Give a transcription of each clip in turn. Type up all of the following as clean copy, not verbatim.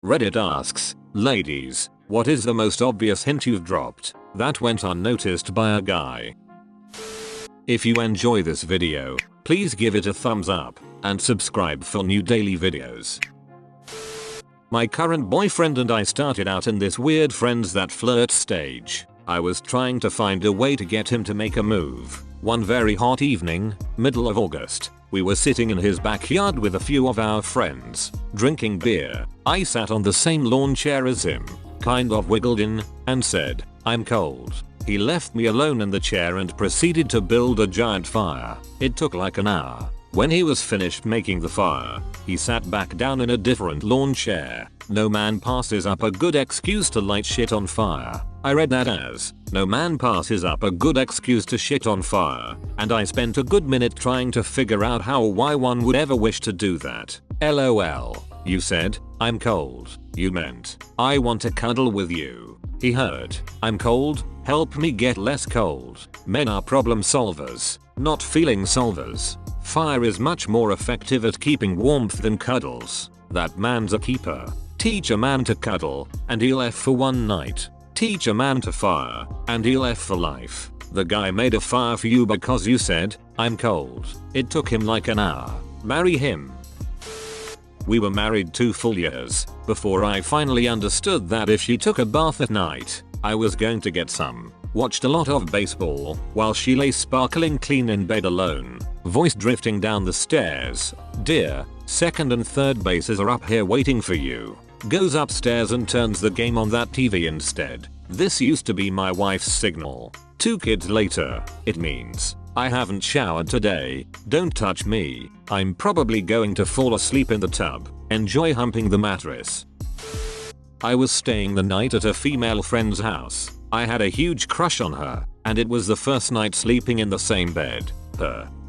Reddit asks, ladies, what is the most obvious hint you've dropped that went unnoticed by a guy? If you enjoy this video, please give it a thumbs up and subscribe for new daily videos. My current boyfriend and I started out in this weird friends that flirt stage. I was trying to find a way to get him to make a move. One very hot evening, middle of August, we were sitting in his backyard with a few of our friends, drinking beer. I sat on the same lawn chair as him, kind of wiggled in, and said, "I'm cold." He left me alone in the chair and proceeded to build a giant fire. It took like an hour. When he was finished making the fire, he sat back down in a different lawn chair. No man passes up a good excuse to light shit on fire. I read that as, no man passes up a good excuse to shit on fire, and I spent a good minute trying to figure out how or why one would ever wish to do that. LOL. You said, "I'm cold." You meant, "I want to cuddle with you." He heard, "I'm cold, help me get less cold." Men are problem solvers, not feeling solvers. Fire is much more effective at keeping warmth than cuddles. That man's a keeper. Teach a man to cuddle, and he'll F for one night. Teach a man to fire, and he'll F for life. The guy made a fire for you because you said, "I'm cold." It took him like an hour. Marry him. We were married 2 full years before I finally understood that if she took a bath at night, I was going to get some. Watched a lot of baseball while she lay sparkling clean in bed alone. Voice drifting down the stairs. "Dear, second and third bases are up here waiting for you." Goes upstairs and turns the game on that TV instead. This used to be my wife's signal. 2 kids later, it means, "I haven't showered today, don't touch me. I'm probably going to fall asleep in the tub. Enjoy humping the mattress." I was staying the night at a female friend's house. I had a huge crush on her, and it was the first night sleeping in the same bed.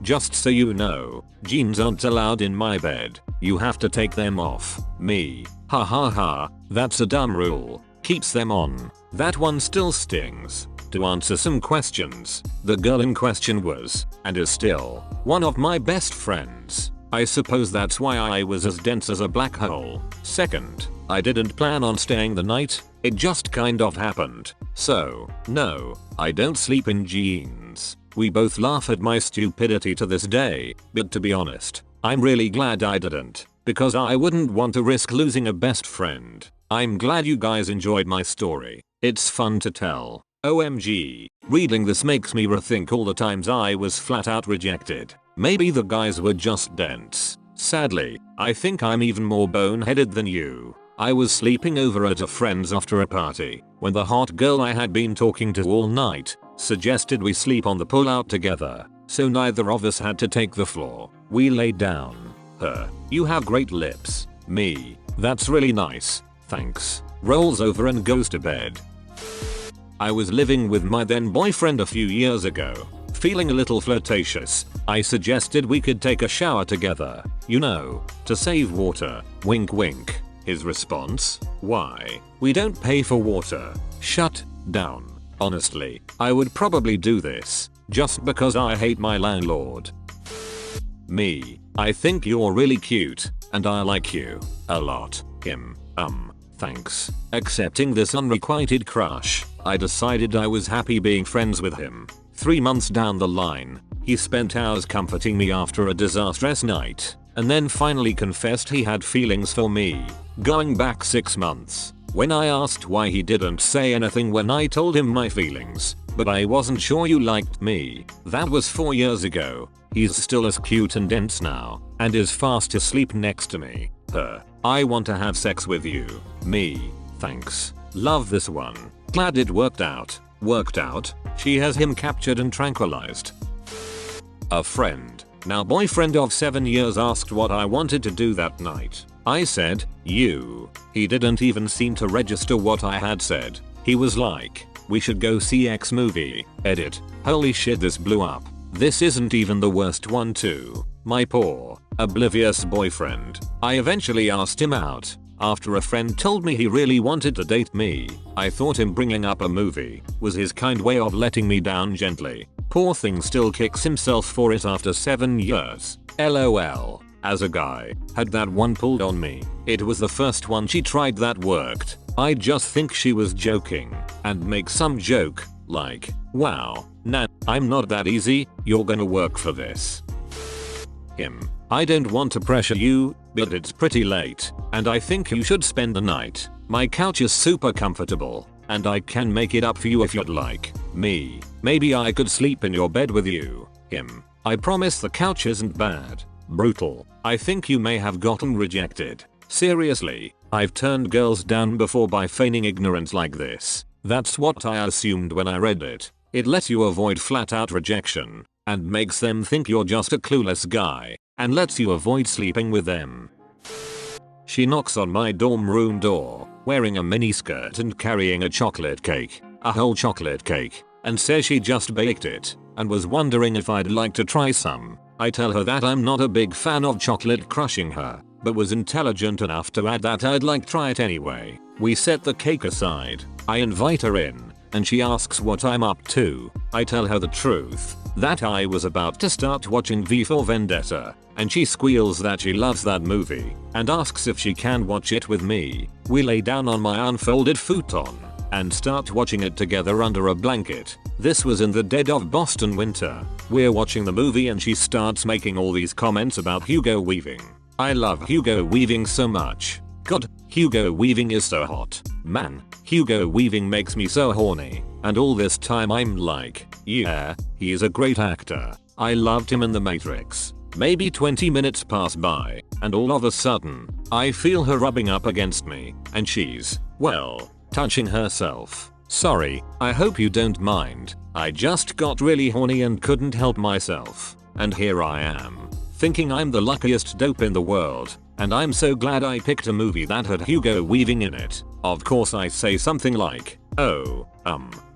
Just so you know, jeans aren't allowed in my bed. You have to take them off. Me. Ha ha ha, that's a dumb rule. Keeps them on. That one still stings. To answer some questions, the girl in question was, and is still, one of my best friends. I suppose that's why I was as dense as a black hole. Second, I didn't plan on staying the night, it just kind of happened. So, no, I don't sleep in jeans. We both laugh at my stupidity to this day, but to be honest, I'm really glad I didn't, because I wouldn't want to risk losing a best friend. I'm glad you guys enjoyed my story. It's fun to tell. OMG, reading this makes me rethink all the times I was flat out rejected. Maybe the guys were just dense. Sadly, I think I'm even more boneheaded than you. I was sleeping over at a friend's after a party when the hot girl I had been talking to all night suggested we sleep on the pull-out together, so neither of us had to take the floor. We laid down. Her, "You have great lips." Me, "That's really nice, thanks." Rolls over and goes to bed. I was living with my then boyfriend a few years ago. Feeling a little flirtatious, I suggested we could take a shower together. You know, to save water. Wink wink. His response, "Why? We don't pay for water." Shut down. Honestly, I would probably do this, just because I hate my landlord. Me, "I think you're really cute, and I like you a lot." Him, thanks. Accepting this unrequited crush, I decided I was happy being friends with him. 3 months down the line, he spent hours comforting me after a disastrous night, and then finally confessed he had feelings for me. Going back 6 months, when I asked why he didn't say anything when I told him my feelings, "But I wasn't sure you liked me." That was 4 years ago. He's still as cute and dense now, and is fast asleep next to me. "I want to have sex with you." Me, "Thanks. Love this one. Glad it worked out." Worked out? She has him captured and tranquilized. A friend, now boyfriend of 7 years, asked what I wanted to do that night. I said, "You." He didn't even seem to register what I had said. He was like, "We should go see X movie." Edit. Holy shit, this blew up. This isn't even the worst one too. My poor, oblivious boyfriend. I eventually asked him out. After a friend told me he really wanted to date me, I thought him bringing up a movie was his kind way of letting me down gently. Poor thing still kicks himself for it after 7 years. LOL. As a guy, had that one pulled on me. It was the first one she tried that worked. I just think she was joking and make some joke like, wow, nah, I'm not that easy, you're gonna work for this. Him. I don't want to pressure you, but it's pretty late, and I think you should spend the night. My couch is super comfortable, and I can make it up for you if you'd like. Me. Maybe I could sleep in your bed with you. Him. I promise the couch isn't bad. Brutal. I think you may have gotten rejected. Seriously, I've turned girls down before by feigning ignorance like this. That's what I assumed when I read it. It lets you avoid flat out rejection, and makes them think you're just a clueless guy, and lets you avoid sleeping with them. She knocks on my dorm room door, wearing a miniskirt and carrying a chocolate cake, a whole chocolate cake, and says she just baked it, and was wondering if I'd like to try some. I tell her that I'm not a big fan of chocolate crushing her, but was intelligent enough to add that I'd like try it anyway. We set the cake aside, I invite her in, and she asks what I'm up to. I tell her the truth, that I was about to start watching V for Vendetta, and she squeals that she loves that movie, and asks if she can watch it with me. We lay down on my unfolded futon, and start watching it together under a blanket. This was in the dead of Boston winter. We're watching the movie and she starts making all these comments about Hugo Weaving. I love Hugo Weaving so much. God, Hugo Weaving is so hot. Man, Hugo Weaving makes me so horny. And all this time I'm like, yeah, he is a great actor. I loved him in The Matrix. Maybe 20 minutes pass by, and all of a sudden, I feel her rubbing up against me, and she's, well, touching herself. Sorry, I hope you don't mind. I just got really horny and couldn't help myself. And here I am, thinking I'm the luckiest dope in the world, and I'm so glad I picked a movie that had Hugo Weaving in it. Of course I say something like, oh,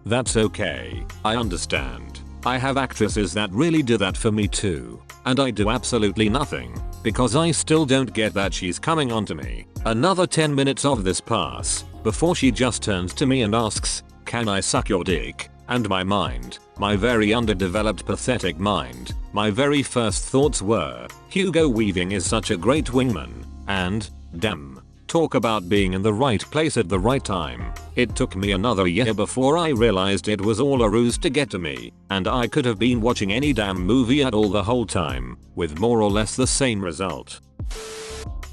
that's okay. I understand. I have actresses that really do that for me too. And I do absolutely nothing, because I still don't get that she's coming onto me. Another 10 minutes of this pass, before she just turns to me and asks, can I suck your dick? And my mind, my very underdeveloped pathetic mind, my very first thoughts were, Hugo Weaving is such a great wingman, and, damn, talk about being in the right place at the right time. It took me another year before I realized it was all a ruse to get to me, and I could have been watching any damn movie at all the whole time, with more or less the same result.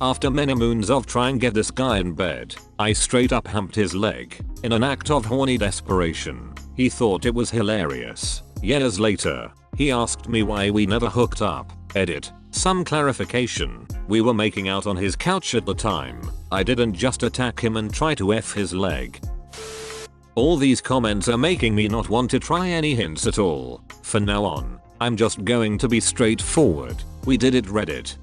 After many moons of trying to get this guy in bed, I straight up humped his leg, in an act of horny desperation. He thought it was hilarious. Years later, he asked me why we never hooked up. Edit. Some clarification. We were making out on his couch at the time. I didn't just attack him and try to F his leg. All these comments are making me not want to try any hints at all. From now on, I'm just going to be straightforward. We did it, Reddit.